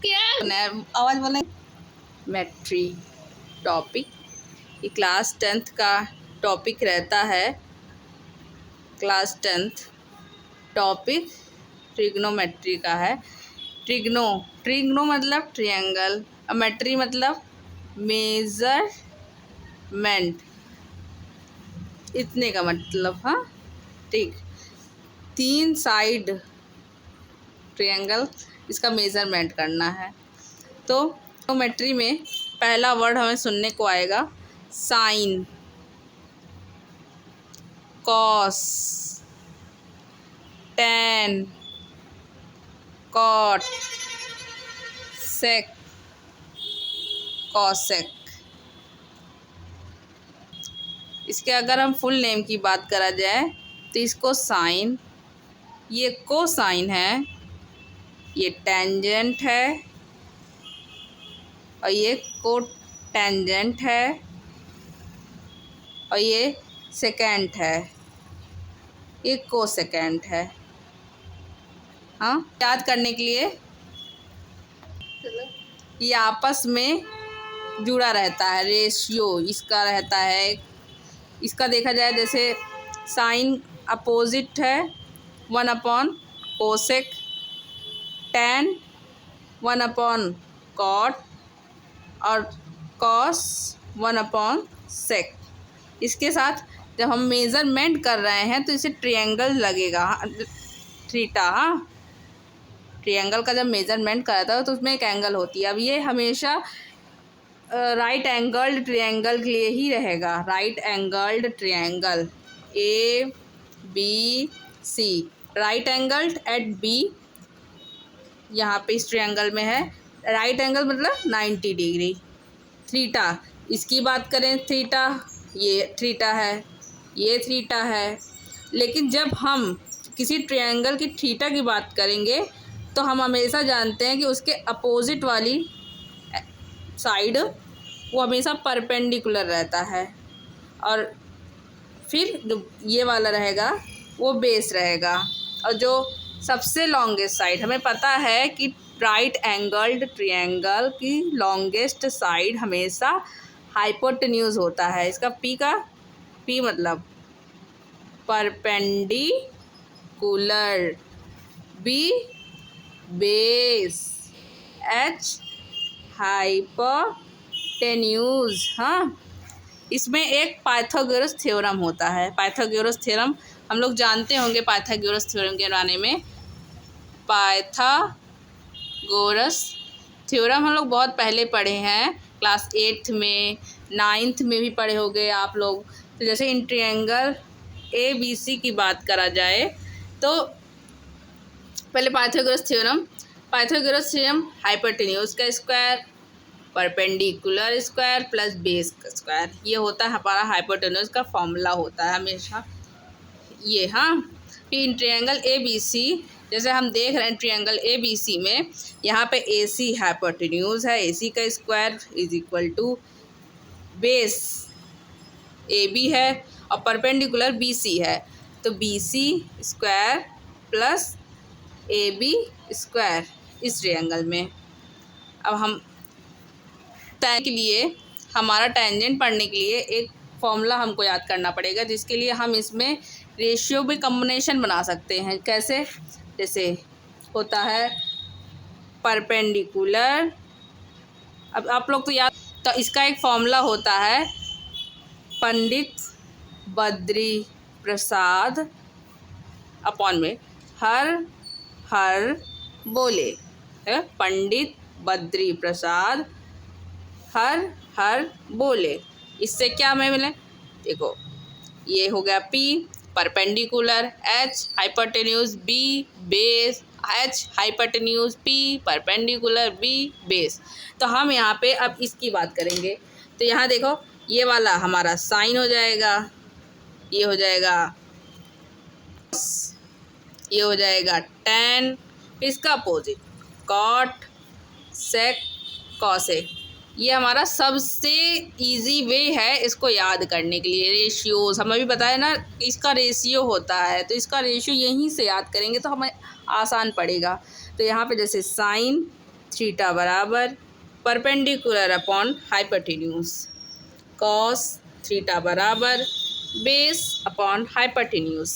क्या आवाज बोले। मैट्री टॉपिक, ये क्लास 10th का टॉपिक रहता है। क्लास 10th टॉपिक ट्रिग्नोमेट्री का है। ट्रिग्नो मतलब ट्रायंगल, मेट्री मतलब मेजरमेंट, इतने का मतलब। हाँ ठीक, 3 साइड ट्रायंगल, इसका मेजरमेंट करना है। तो ट्रिग्नोमेट्री में पहला वर्ड हमें सुनने को आएगा sign, cos, tan, cot, sec, cosec. इसके अगर हम फुल नेम की बात करा जाए तो इसको साइन, ये कोसाइन है, ये टेंजेंट है, और ये कोटेंजेंट है, और ये सेकेंट है, ये कोसेकेंट है। हाँ, याद करने के लिए ये आपस में जुड़ा रहता है, रेशियो इसका रहता है। इसका देखा जाए जैसे साइन अपोजिट है 1/, कोसेक, टैन 1/, कॉट, और कॉस 1/सेक। इसके साथ जब हम मेज़रमेंट कर रहे हैं तो इसे ट्रायंगल लगेगा, थीटा। हाँ, ट्रायंगल का जब मेज़रमेंट करता है तो उसमें एक एंगल होती है। अब ये हमेशा राइट एंगल्ड ट्रायंगल के लिए ही रहेगा। Right angled triangle A B C, right angled at B, यहाँ पे इस ट्रायंगल में है। राइट एंगल मतलब 90 डिग्री। थीटा, इसकी बात करें थीटा, ये थीटा है, ये थीटा है। लेकिन जब हम किसी ट्रायंगल की थीटा की बात करेंगे तो हम हमेशा जानते हैं कि उसके अपोजिट वाली साइड वो हमेशा परपेंडिकुलर रहता है, और फिर जो ये वाला रहेगा वो बेस रहेगा। और जो सबसे लॉन्गेस्ट साइड, हमें पता है कि राइट एंगल्ड ट्रायंगल की लॉन्गेस्ट साइड हमेशा हाइपोटेन्यूज होता है। इसका पी मतलब perpendicular, B base, H hypotenuse. हाँ, इसमें एक पाइथागोरस थ्योरम होता है। पाइथागोरस थ्योरम हम लोग जानते होंगे। पाइथागोरस थ्योरम के बारे में, पाइथागोरस थ्योरम हम लोग बहुत पहले पढ़े हैं, क्लास 8th में, 9th में भी पढ़े होंगे आप लोग। तो जैसे इन ट्रायंगल ए बी सी की बात करा जाए तो पहले पाइथागोरस थ्योरम हाइपोटेन्यूज का square, perpendicular square plus base का स्क्वायर, ये होता है हमारा हाइपोटेन्यूज का फॉर्मूला होता है हमेशा ये। हाँ, फिर इन ट्रायंगल ए बी सी, जैसे हम देख रहे हैं ट्रायंगल ए बी सी में, यहाँ पे ए सी हाइपोटेन्यूज है, ए सी का square is equal to base A B है, और परपेंडिकुलर बी सी है, तो B C square plus A B square इस ट्रायंगल में। अब हम के लिए, हमारा टेंजेंट पढ़ने के लिए एक फॉर्मूला हमको याद करना पड़ेगा, जिसके लिए हम इसमें रेशियो भी कॉम्बिनेशन बना सकते हैं। कैसे? जैसे होता है परपेंडिकुलर, अब आप लोग तो याद, तो इसका एक फॉर्मूला होता है पंडित बद्री प्रसाद अपॉन में हर हर बोले। पंडित बद्री प्रसाद हर हर बोले। इससे क्या हमें मिले? देखो, ये हो गया P perpendicular, H hypotenuse, B base, H hypotenuse, P perpendicular, B base. तो हम यहाँ पे अब इसकी बात करेंगे। तो यहाँ देखो, ये वाला हमारा साइन हो जाएगा, ये हो जाएगा, ये हो जाएगा टैन, इसका अपोजिट कॉट, सेक, कॉसेक। ये हमारा सबसे इजी वे है इसको याद करने के लिए। रेशियोज हमें भी बताया ना, इसका रेशियो होता है, तो इसका रेशियो यहीं से याद करेंगे तो हमें आसान पड़ेगा। तो यहाँ पे जैसे साइन थीटा बराबर perpendicular upon hypotenuse, cos theta बराबर base upon hypotenuse,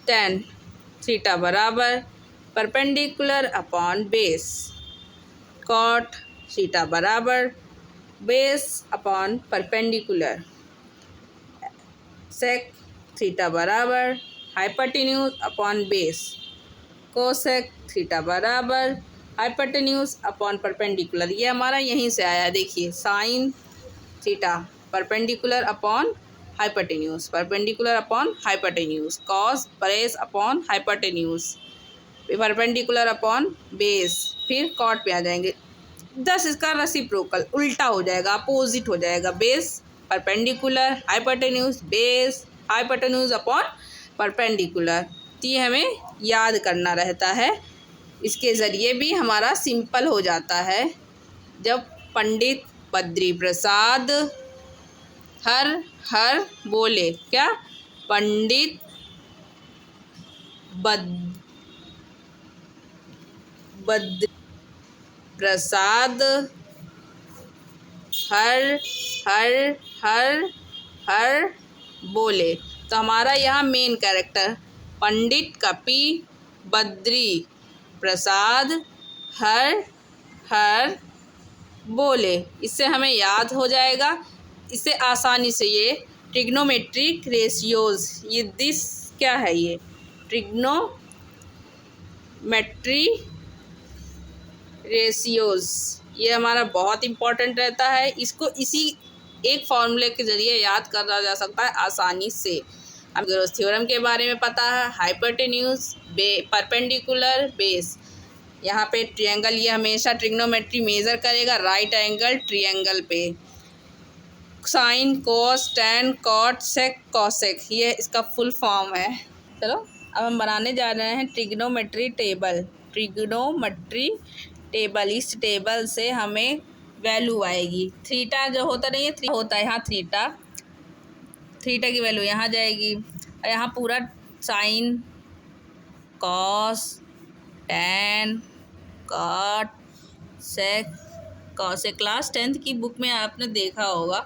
tan theta बराबर perpendicular upon base, cot theta बराबर base upon perpendicular, sec theta बराबर hypotenuse upon base, cosec theta बराबर हाइपोटेन्यूज अपॉन परपेंडिकुलर। ये हमारा यहीं से आया, देखिए sine theta perpendicular upon hypotenuse, perpendicular upon hypotenuse, cos base upon hypotenuse, perpendicular upon base, फिर कॉट पे आ जाएंगे। 10 इसका रेसिप्रोकल उल्टा हो जाएगा, अपोजिट हो जाएगा, base perpendicular hypotenuse base hypotenuse upon perpendicular. तो ये हमें याद करना रहता है, इसके ज़रिए भी हमारा सिंपल हो जाता है। जब पंडित बद्री प्रसाद हर हर बोले, क्या पंडित बद्री प्रसाद हर हर हर हर बोले, तो हमारा यहाँ मेन कैरेक्टर पंडित कपि बद्री प्रसाद हर हर बोले, इससे हमें याद हो जाएगा। इससे आसानी से ये ट्रिग्नोमेट्रिक रेशियोज, ये दिस क्या है, ये ट्रिग्नोमेट्री रेशियोज, ये हमारा बहुत इम्पोर्टेंट रहता है। इसको इसी एक फॉर्मूले के ज़रिए याद करा जा सकता है आसानी से। हमें ग्रोथ थ्योरम के बारे में पता है, हाइपोटेन्यूज परपेंडिकुलर बेस, यहाँ पे ट्रायंगल, ये हमेशा ट्रिग्नोमेट्री मेजर करेगा राइट एंगल ट्रायंगल पे, sine cos tan cot sec cosec, ये इसका फुल फॉर्म है। चलो अब हम बनाने जा रहे हैं ट्रिग्नोमेट्री टेबल। ट्रिग्नोमेट्री टेबल, इस टेबल से हमें वैल्यू आएगी। थीटा जो होता नहीं है, थ्री होता है यहाँ, थीटा थीटा की वैल्यू यहाँ जाएगी, और यहाँ पूरा sine cos tan cot sec cosec. Class 10th की बुक में आपने देखा होगा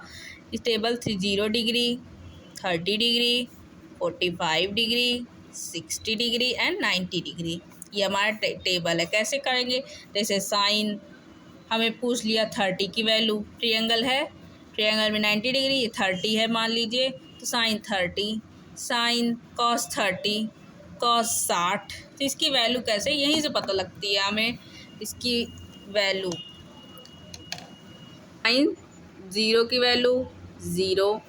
इस table 0 degree 30 degree 45 degree 60 degree and 90 degree, ये हमारा टेबल है। कैसे करेंगे, जैसे साइन हमें पूछ लिया 30 की वैल्यू, ट्रायंगल है, ट्रायंगल में 90 डिग्री, ये 30 है मान लीजिए, तो साइन 30, साइन कॉस 30 कॉस 60, तो इसकी वैल्यू कैसे यहीं से पता लगती है हमें इसकी वैल्यू। साइन 0 की वैल्यू 0,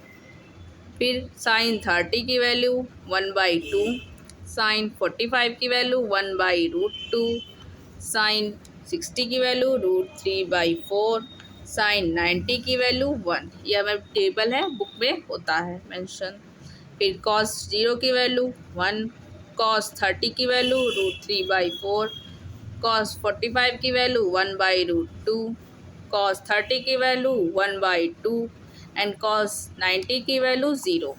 फिर साइन 30 की वैल्यू 1/2, साइन 45 की वैल्यू 1/√2, साइन 60 की वैल्यू √3/4, साइन 90 की वैल्यू 1। यह हमें टेबल है, बुक में होता है मेंशन। फिर कॉस 0 की वैल्यू 1, कॉस 30 की वैल्यू √3/4, कॉस 45 की वैल्यू 1/√2, कॉस 30 की वैल्यू 1/2 एंड कॉस 90 की वैल्यू 0।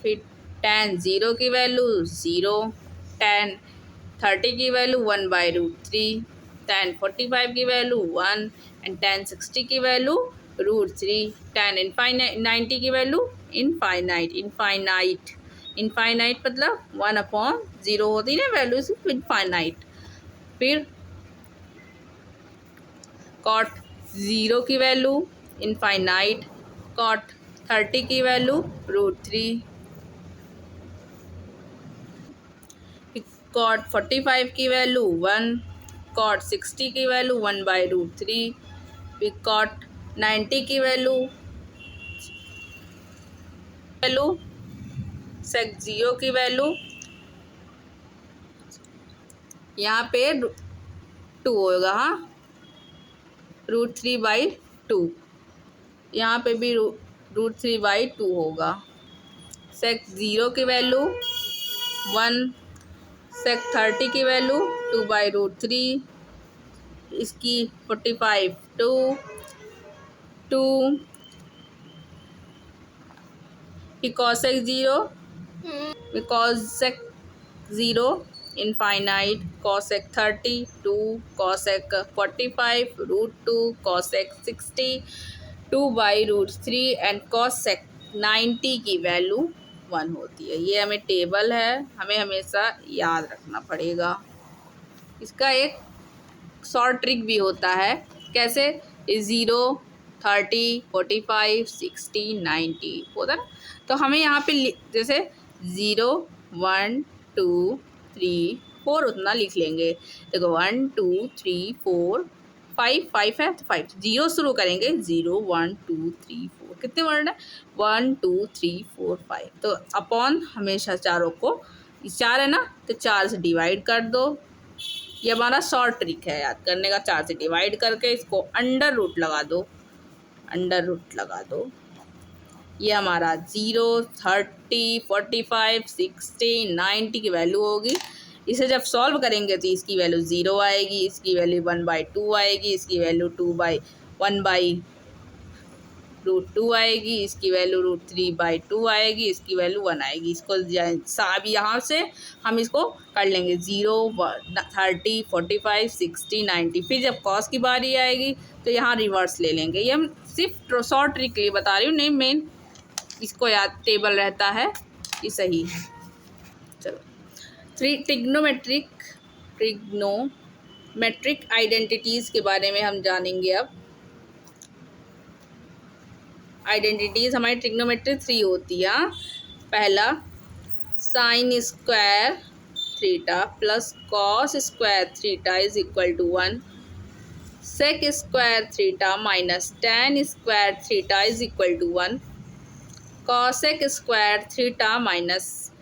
फिर tan 0 की वैल्यू 0, tan 30 की वैल्यू 1/√3, tan 45 की वैल्यू 1 एंड tan 60 की वैल्यू √3, tan 90 की वैल्यू इनफाइनाइट मतलब 1/0 होती है ना वैल्यू, सिर्फ इनफाइनाइट। फिर कॉट 0 की वैल्यू इनफाइनाइट, कॉट 30 की वैल्यू √3, कॉट 45 की वैल्यू 1, कॉट 60 की वैल्यू 1/√3, फिर कॉट 90 की वैल्यू सेक 0 की वैल्यू यहाँ पे 2 होगा, हाँ √3/2, यहाँ पे भी √3/2 होगा। सेक 0 की वैल्यू 1, सेक 30 की वैल्यू 2/√3, इसकी 45 to to cosec 0 cosec 0 infinite cosec 30 2 cosec 45 √2 cosec 60 2 by √3 and cosec 90 की वैल्यू 1 होती है। ये हमें टेबल है, हमें हमेशा याद रखना पड़ेगा। इसका एक शॉर्ट ट्रिक भी होता है। कैसे? 0 30 45 60 90 होता है ना। तो हमें यहाँ पे जैसे 0 1 2 3 4 उतना लिख लेंगे। देखो 1 2 3 4 5 है तो 5 0 शुरू करेंगे। 0 1 2 3 4 कितने वर्ड है? 1 2 3 4 5। तो अपॉन हमेशा चारों को, 4 है ना, तो 4 से डिवाइड कर दो। ये हमारा शॉर्ट ट्रिक है याद करने का। 4 से डिवाइड करके इसको अंडर रूट लगा दो, अंडर रूट लगा दो। ये हमारा 0 30 45 60 90 की वैल्यू होगी। इसे जब सॉल्व करेंगे तो इसकी वैल्यू 0 आएगी, इसकी वैल्यू 1/2 आएगी, इसकी वैल्यू 1/√2 आएगी, इसकी वैल्यू √3/2 आएगी, इसकी वैल्यू 1 आएगी। इसको अब यहाँ से हम इसको कर लेंगे 0 30 45 60 90। फिर जब कॉस की बारी आएगी तो यहाँ रिवर्स ले लेंगे। ये हम सिर्फ शॉर्ट ट्रिक के लिए बता रही हूँ, नहीं मेन इसको याद टेबल रहता है ये सही है। चलो ट्रिग्नोमेट्रिक आइडेंटिटीज़ के बारे में हम जानेंगे अब। आइडेंटिटीज़ हमारी ट्रिग्नोमेट्री 3 होती है। पहला sine square theta plus cos square theta is equal to 1। Sec square theta minus tan square theta is equal to 1। Cosec square theta minus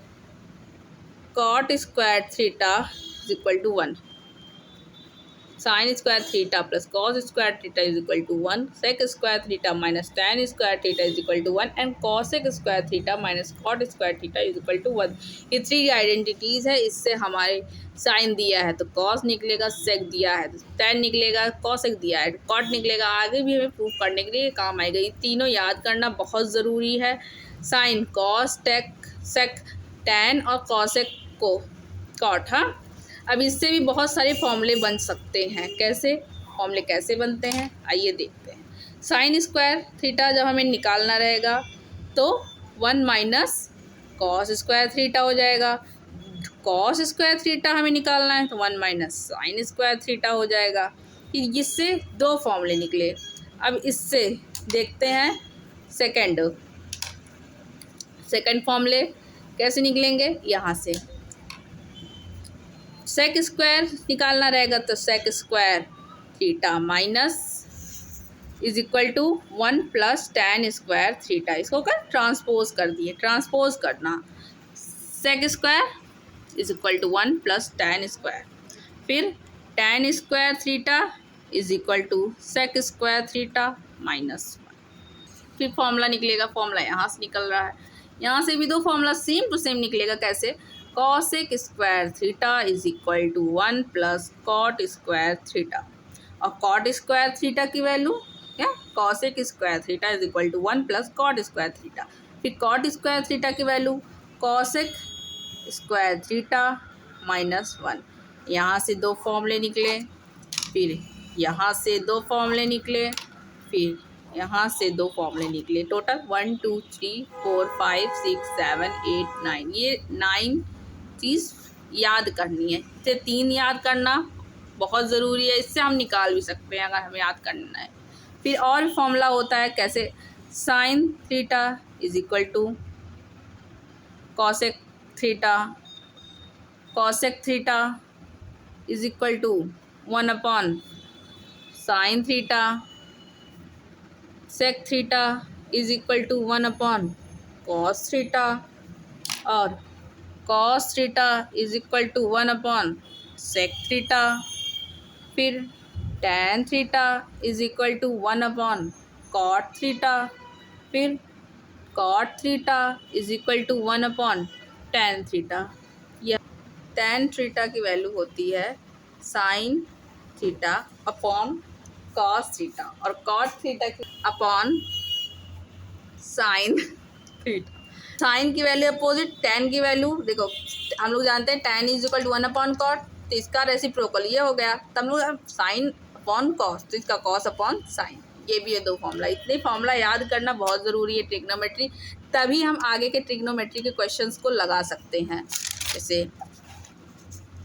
cot square theta is equal to 1। Sine square theta plus cos square theta is equal to 1। Sec square theta minus tan square theta is equal to 1 and cosec square theta minus cot square theta is equal to 1। ये 3 identities है। इससे हमारे sign दिया है तो cos निकलेगा, सेक दिया है तो टेन निकलेगा, कॉसेक दिया है कॉट निकलेगा। आगे भी हमें प्रूफ करने के लिए काम आएगा। ये तीनों याद करना बहुत ज़रूरी है। साइन, कॉस, टेक, सेक, टेन और कॉसेक को कॉट। हाँ, अब इससे भी बहुत सारे फॉर्मूले बन सकते हैं। कैसे फॉर्मूले कैसे बनते हैं आइए देखते हैं। साइन स्क्वायर थीटा जब हमें निकालना रहेगा तो 1 माइनस कॉस स्क्वायर थीटा हो जाएगा। कॉस स्क्वायर थीटा हमें निकालना है तो 1 माइनस साइन स्क्वायर थीटा हो जाएगा। इससे 2 फॉर्मूले निकले। अब इससे देखते हैं सेकंड फॉर्मूले कैसे निकलेंगे। यहाँ से सेक स्क्वायर निकालना रहेगा तो sec square theta minus is equal to 1 plus tan square theta. इसको कर ट्रांसपोज कर दिए, ट्रांसपोज करना। Sec square is equal to 1 plus tan square, फिर tan square theta is equal to sec square theta minus 1। फिर formula निकलेगा। Formula यहाँ से निकल रहा है, यहाँ से भी 2 फॉर्मूला सेम टू सेम निकलेगा। कैसे? Cosec square theta is equal to 1 plus cot square theta. और कॉट स्क्वायर थीटा की वैल्यू क्या? Cosec square theta is equal to 1 plus cot square theta. फिर कॉट स्क्वायर थीटा की value cosec square theta minus 1। यहाँ से 2 फॉर्मूले निकले, फिर यहाँ से 2 फॉर्मूले निकले, फिर यहाँ से 2 फॉर्मूले निकले। टोटल 1 2 3 4 5 6 7 8 9। ये 9 चीज़ याद करनी है। इसे 3 याद करना बहुत ज़रूरी है। इससे हम निकाल भी सकते हैं अगर हमें याद करना है। फिर और फॉर्मूला होता है। कैसे? Sine theta is equal to cosec theta, cosec theta is equal to 1 upon sine theta, sec theta is equal to 1 upon cos theta, और cos theta is equal to 1 upon sec theta. फिर tan theta is equal to 1 upon cot theta, फिर cot theta is equal to 1 upon tan theta. यह tan theta की value होती है sine theta upon cos theta, और cot theta upon sine theta. Sine की value opposite, tan की value देखो हम लोग जानते हैं tan is equal to 1 upon cot, तो इसका रेसिप्रोकल ये हो गया। तब हम लोग साइन अपॉन कॉस, तो इसका कॉस अपॉन साइन, ये भी है दो फॉर्मूला। इतने फॉर्मूला याद करना बहुत ज़रूरी है ट्रिग्नोमेट्री, तभी हम आगे के ट्रिग्नोमेट्री के क्वेश्चंस को लगा सकते हैं। जैसे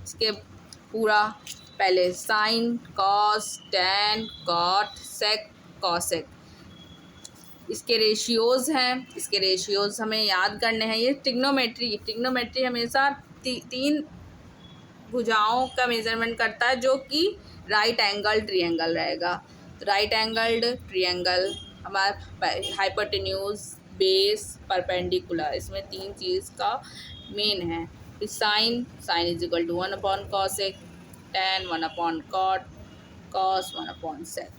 इसके पूरा पहले sign, cos, tan, cot, sec, cosec, इसके रेशियोज़ हैं, इसके रेशियोज़ हमें याद करने हैं। ये ट्रिग्नोमेट्री हमेशा तीन भुजाओं का मेजरमेंट करता है, जो कि राइट एंगल ट्रिएंगल रहेगा। तो राइट एंगल्ड ट्रिएंगल हमारा हाइपोटेन्यूज, बेस, परपेंडिकुलर, इसमें तीन चीज़ का मेन है। फिर sine is equal to 1 upon cosec, tan 1 upon cot, cos 1 upon sec.